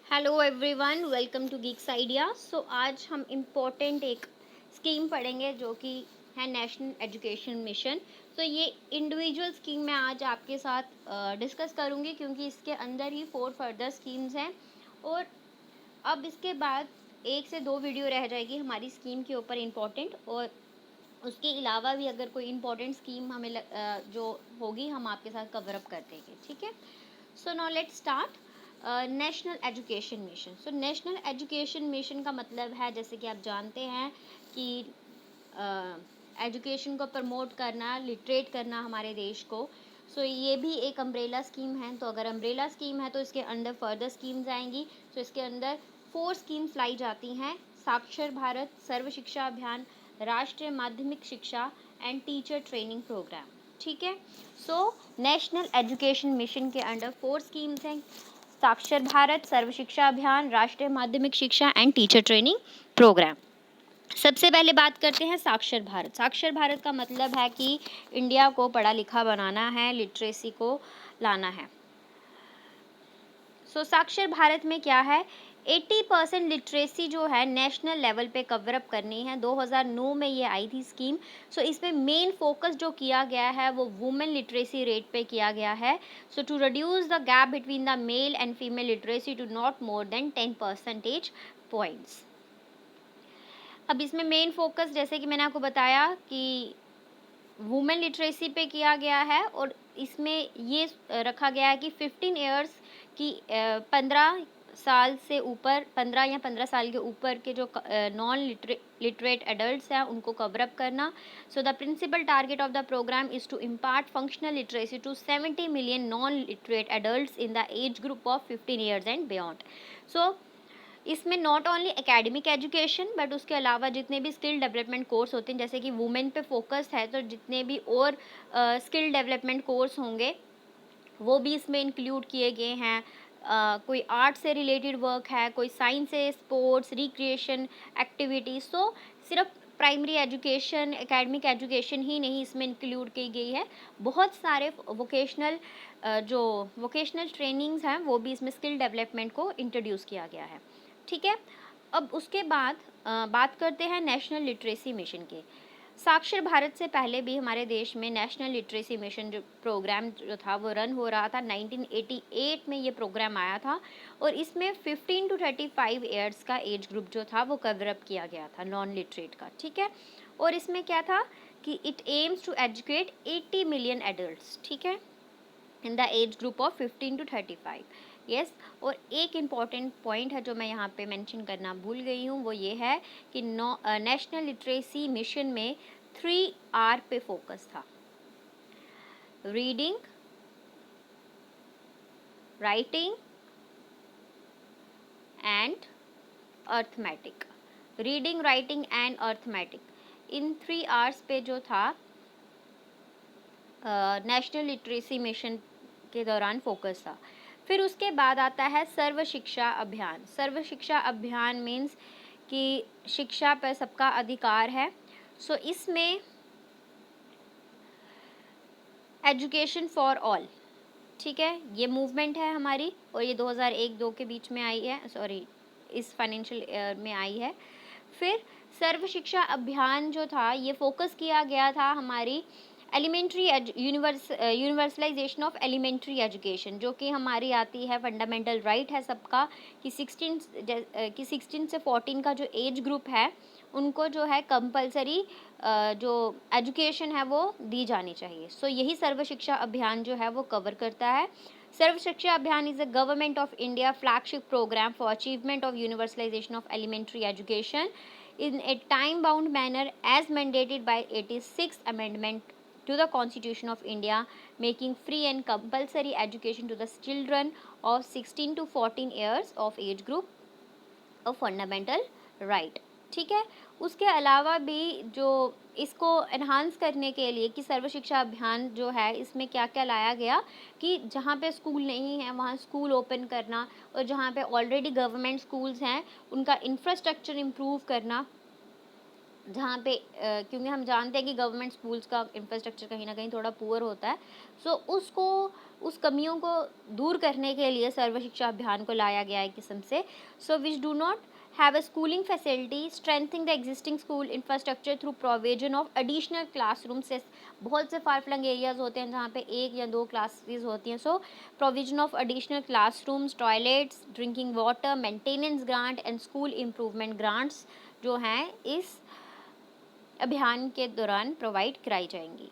Hello everyone, welcome to Geeks Idea. So आज हम important एक स्कीम पढ़ेंगे जो कि है नेशनल एजुकेशन मिशन। तो ये इंडिविजुअल स्कीम मैं आज आपके साथ डिस्कस करूँगी क्योंकि इसके अंदर ही 4 फर्दर स्कीम्स हैं और अब इसके बाद 1 से 2 वीडियो रह जाएगी हमारी स्कीम के ऊपर इम्पोर्टेंट, और उसके अलावा भी अगर कोई इम्पोर्टेंट स्कीम जो होगी हम आपके साथ कवर अप कर देंगे। ठीक है, so now let's start. National education mission. So national education mission का मतलब है, जैसे कि आप जानते हैं कि एजुकेशन को प्रमोट करना, लिटरेट करना हमारे देश को। सो ये भी एक अम्ब्रेला स्कीम है। तो अगर अम्ब्रेला स्कीम है तो इसके अंदर फर्दर स्कीम्स आएंगी। तो इसके अंदर 4 स्कीम्स लाई जाती हैं: साक्षर भारत, सर्व शिक्षा अभियान, राष्ट्रीय माध्यमिक शिक्षा एंड टीचर ट्रेनिंग प्रोग्राम। ठीक है, सो नेशनल एजुकेशन मिशन के अंडर 4 स्कीम्स हैं: साक्षर भारत, सर्व शिक्षा अभियान, राष्ट्रीय माध्यमिक शिक्षा एंड टीचर ट्रेनिंग प्रोग्राम। सबसे पहले बात करते हैं साक्षर भारत। साक्षर भारत का मतलब है कि इंडिया को पढ़ा लिखा बनाना है, लिटरेसी को लाना है। सो साक्षर भारत में क्या है, 80% लिटरेसी जो है नेशनल लेवल पे कवर अप करनी है। 2009 में ये आई थी स्कीम। सो इसमें मेन फोकस जो किया गया है वो वुमेन लिटरेसी रेट पे किया गया है। So to reduce the gap between the male and female literacy to not more than 10 percentage points. अब इसमें मेन फोकस, जैसे कि मैंने आपको बताया, कि वुमेन लिटरेसी पे किया गया है और इसमें ये रखा गया है कि 15 ईयर्स की 15 साल से ऊपर, 15 या 15 साल के ऊपर के जो नॉन लिटरेट एडल्ट्स हैं उनको कवर अप करना। So the principal target of the programme is to impart functional literacy to 70 million non literate adults in the age group of 15 years and beyond. So इसमें not only academic education but उसके अलावा जितने भी skill development course होते हैं, जैसे कि women पे फोकस है तो जितने भी और स्किल डेवलपमेंट कोर्स होंगे वो भी इसमें इंक्लूड किए गए हैं। कोई आर्ट से रिलेटेड वर्क है, कोई साइंस से, स्पोर्ट्स, रिक्रिएशन एक्टिविटीज। तो सिर्फ प्राइमरी एजुकेशन, एकेडमिक एजुकेशन ही नहीं इसमें इंक्लूड की गई है, बहुत सारे जो वोकेशनल ट्रेनिंग्स हैं वो भी इसमें स्किल डेवलपमेंट को इंट्रोड्यूस किया गया है। ठीक है, अब उसके बाद बात करते हैं नेशनल लिटरेसी मिशन के। साक्षर भारत से पहले भी हमारे देश में नेशनल लिटरेसी मिशन जो प्रोग्राम जो था वो रन हो रहा था। 1988 में ये प्रोग्राम आया था और इसमें 15 टू 35 ईयर्स का एज ग्रुप जो था वो कवर अप किया गया था, नॉन लिटरेट का। ठीक है, और इसमें क्या था कि it aims to educate 80 million adults, ठीक है, in the age group of 15 to 35। Yes, और एक इम्पॉर्टेंट पॉइंट है जो मैं यहाँ पे मेंशन करना भूल गई हूँ, वो ये है कि नेशनल लिटरेसी मिशन में 3R पे फोकस था: reading, writing and arithmetic. Reading, writing and arithmetic, in 3Rs पे जो था नेशनल लिटरेसी मिशन के दौरान फोकस था। फिर उसके बाद आता है सर्व शिक्षा अभियान। सर्व शिक्षा अभियान मीन्स कि शिक्षा पर सबका अधिकार है। सो इसमें एजुकेशन फॉर ऑल, ठीक है, ये मूवमेंट है हमारी और ये 2001-2 के बीच में आई है, सॉरी इस फाइनेंशियल ईयर में आई है। फिर सर्व शिक्षा अभियान जो था ये फोकस किया गया था हमारी elementary universalisation of elementary education, जो कि हमारी आती है फंडामेंटल राइट है सबका कि 16 से 14 का जो एज ग्रुप है उनको जो है कंपलसरी जो एजुकेशन है वो दी जानी चाहिए। सो यही सर्व शिक्षा अभियान जो है वो कवर करता है। Sarva Shiksha Abhiyan is a government of India flagship program for achievement of universalisation of elementary education in a time bound manner as mandated by 86th amendment to the Constitution of India, making free and compulsory education to the children of 16 to 14 years of age group a fundamental right। ठीक है, उसके अलावा भी जो इसको enhance करने के लिए कि सर्व शिक्षा अभियान जो है इसमें क्या क्या लाया गया कि जहाँ पे स्कूल नहीं है वहाँ स्कूल ओपन करना, और जहाँ पे ऑलरेडी गवर्नमेंट स्कूल्स हैं उनका इंफ्रास्ट्रक्चर इम्प्रूव करना, जहाँ पे क्योंकि हम जानते हैं कि गवर्नमेंट स्कूल्स का इंफ्रास्ट्रक्चर कहीं न कहीं थोड़ा पुअर होता है। सो उसको उस कमियों को दूर करने के लिए सर्व शिक्षा अभियान को लाया गया है एक किस्म से। So which do not have a schooling facility, strengthening the existing school infrastructure through provision of additional classrooms. बहुत से फार फ्लंग एरियाज़ होते हैं जहाँ पे 1 या 2 क्लासेस होती हैं। So provision of additional classrooms, toilets, drinking water, maintenance grant and school improvement grants जो हैं इस अभियान के दौरान प्रोवाइड कराई जाएंगी।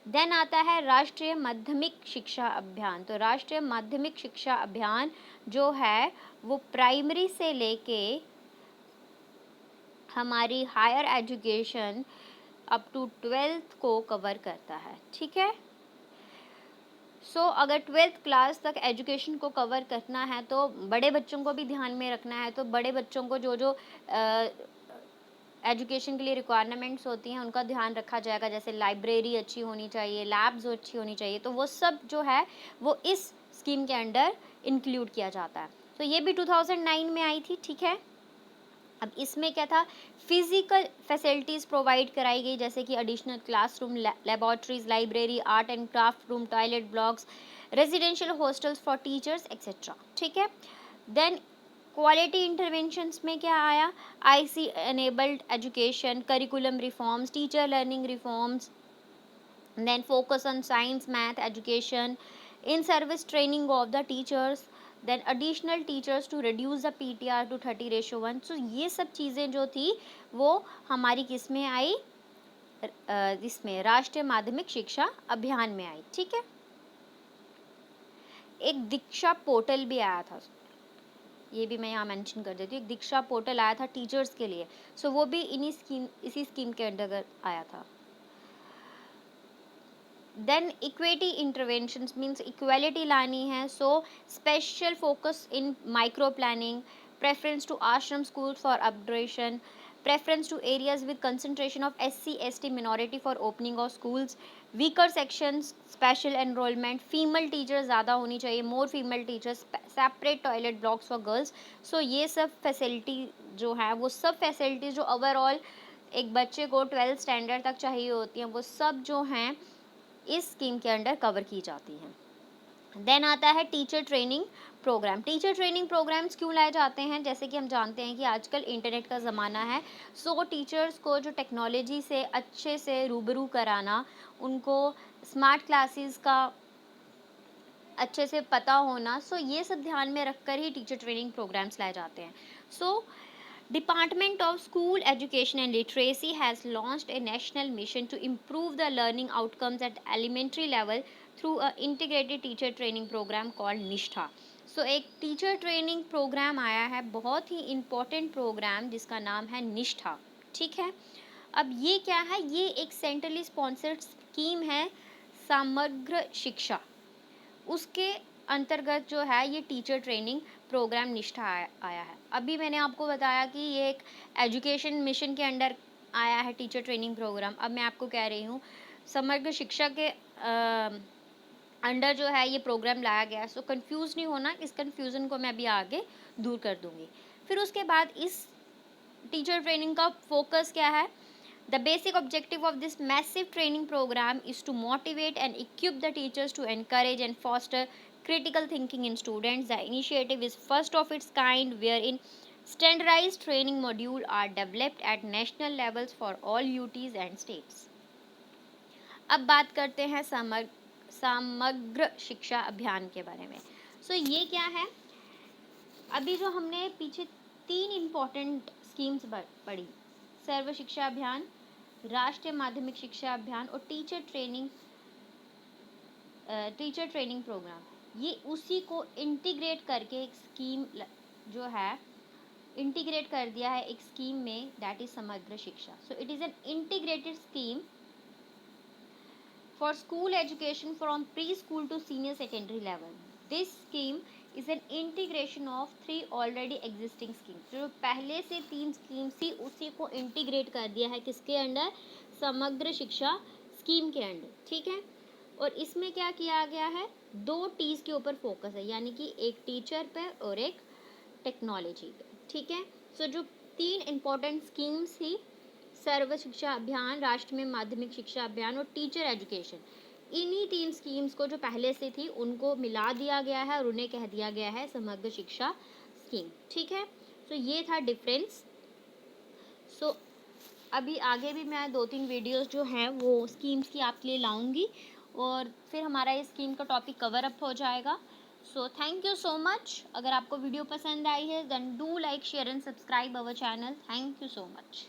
देन आता है राष्ट्रीय माध्यमिक शिक्षा अभियान। तो राष्ट्रीय माध्यमिक शिक्षा अभियान जो है वो प्राइमरी से लेके हमारी higher education up to 12th को कवर करता है। ठीक है। सो अगर 12th क्लास तक एजुकेशन को कवर करना है तो बड़े बच्चों को भी ध्यान में रखना है। तो बड़े बच्चों को जो जो एजुकेशन के लिए रिक्वायरमेंट्स होती हैं उनका ध्यान रखा जाएगा, जैसे लाइब्रेरी अच्छी होनी चाहिए, लैब्स अच्छी होनी चाहिए। तो वो सब जो है वो इस स्कीम के अंडर इंक्लूड किया जाता है। तो ये भी 2009 में आई थी। ठीक है। अब इसमें क्या था, फिजिकल फैसिलिटीज़ प्रोवाइड कराई गई, जैसे कि additional classroom, laboratories, library, art and craft room, toilet blocks, residential hostels for teachers etcetera. ठीक है। देन क्वालिटी इंटरवेंशंस में क्या आया, IC enabled education, curriculum reforms, teacher learning reforms, then focus on science math education, in service training of the teachers, then additional teachers to reduce the PTR to 30:1। so ये सब चीज़ें जो थी वो हमारी किस में आई, इसमें राष्ट्रीय माध्यमिक शिक्षा अभियान में आई। ठीक है। एक दीक्षा पोर्टल भी आया था, ये भी मैं यहाँ मेंशन कर देती हूँ। एक दीक्षा पोर्टल आया था टीचर्स के लिए। सो वो भी इसी स्कीम के अंतर्गत आया था। Then equity interventions means equality लानी है। So special focus in micro planning, preference to ashram schools for upgradation, preference to areas with concentration of SC ST minority for opening of schools, weaker sections special enrollment, female teachers ज़्यादा होनी चाहिए, more female teachers, separate toilet blocks for girls। so ये सब facility जो है वो सब facilities जो ओवरऑल एक बच्चे को 12th स्टैंडर्ड तक चाहिए होती हैं वो सब जो हैं इस स्कीम के अंडर कवर की जाती हैं। देन आता है teacher training program. Teacher training programs क्यों लाए जाते हैं, जैसे कि हम जानते हैं कि आजकल इंटरनेट का ज़माना है। सो टीचर्स को जो टेक्नोलॉजी से अच्छे से रूबरू कराना, उनको स्मार्ट क्लासेस का अच्छे से पता होना, सो ये सब ध्यान में रखकर ही टीचर ट्रेनिंग प्रोग्राम्स लाए जाते हैं। सो Department of School Education and Literacy has launched a national mission to improve the learning outcomes at elementary level through a integrated teacher training program called निष्ठा। सो एक टीचर ट्रेनिंग प्रोग्राम आया है, बहुत ही important programme जिसका नाम है निष्ठा। ठीक है। अब ये क्या है, ये एक सेंट्रली स्पॉन्सर्ड स्कीम है, समग्र शिक्षा, उसके अंतर्गत जो है ये टीचर ट्रेनिंग प्रोग्राम निष्ठा आया है। अभी मैंने आपको बताया कि ये एक एजुकेशन मिशन के अंडर आया है टीचर ट्रेनिंग प्रोग्राम। अब मैं आपको कह रही हूँ समग्र शिक्षा के अंडर जो है ये प्रोग्राम लाया गया है। सो कंफ्यूज नहीं होना, इस कंफ्यूजन को मैं अभी आगे दूर कर दूंगी। फिर उसके बाद इस टीचर ट्रेनिंग का फोकस क्या है, The basic objective of this massive training program is to motivate and equip the teachers to encourage and foster critical thinking in students. The initiative is first of its kind, wherein standardized training modules are developed at national levels for all UTs and states. अब बात करते हैं समग्र शिक्षा अभियान के बारे में। ये क्या है, अभी जो हमने पीछे 3 इम्पॉर्टेंट स्कीम्स पढ़ी, सर्व शिक्षा अभियान, राष्ट्रीय माध्यमिक शिक्षा अभियान और टीचर ट्रेनिंग प्रोग्राम, ये उसी को इंटीग्रेट करके एक स्कीम जो है इंटीग्रेट कर दिया है एक स्कीम में, that is Samagra Shiksha. So it is an integrated scheme for school education from pre school to senior secondary level. This scheme is an integration of 3 already existing schemes. जो पहले से 3 स्कीम्स थी उसी को इंटीग्रेट कर दिया है किसके अंडर, समग्र शिक्षा स्कीम के अंडर। ठीक है। और इसमें क्या किया गया है, 2 टीज के ऊपर फोकस है, यानी कि एक टीचर पे और एक टेक्नोलॉजी पे। ठीक है। जो 3 इम्पोर्टेंट स्कीम्स थी, सर्व शिक्षा अभियान, राष्ट्र में माध्यमिक शिक्षा अभियान और टीचर एजुकेशन, इन्हीं 3 स्कीम्स को जो पहले से थी उनको मिला दिया गया है और उन्हें कह दिया गया है समग्र शिक्षा स्कीम। ठीक है, सो ये था डिफरेंस। सो अभी आगे भी मैं 2-3 वीडियोस जो हैं वो स्कीम्स की आपके लिए लाऊंगी और फिर हमारा ये स्कीम का टॉपिक कवर अप हो जाएगा। So thank you so much. अगर आपको वीडियो पसंद आई है then do like share and subscribe our channel. Thank you so much.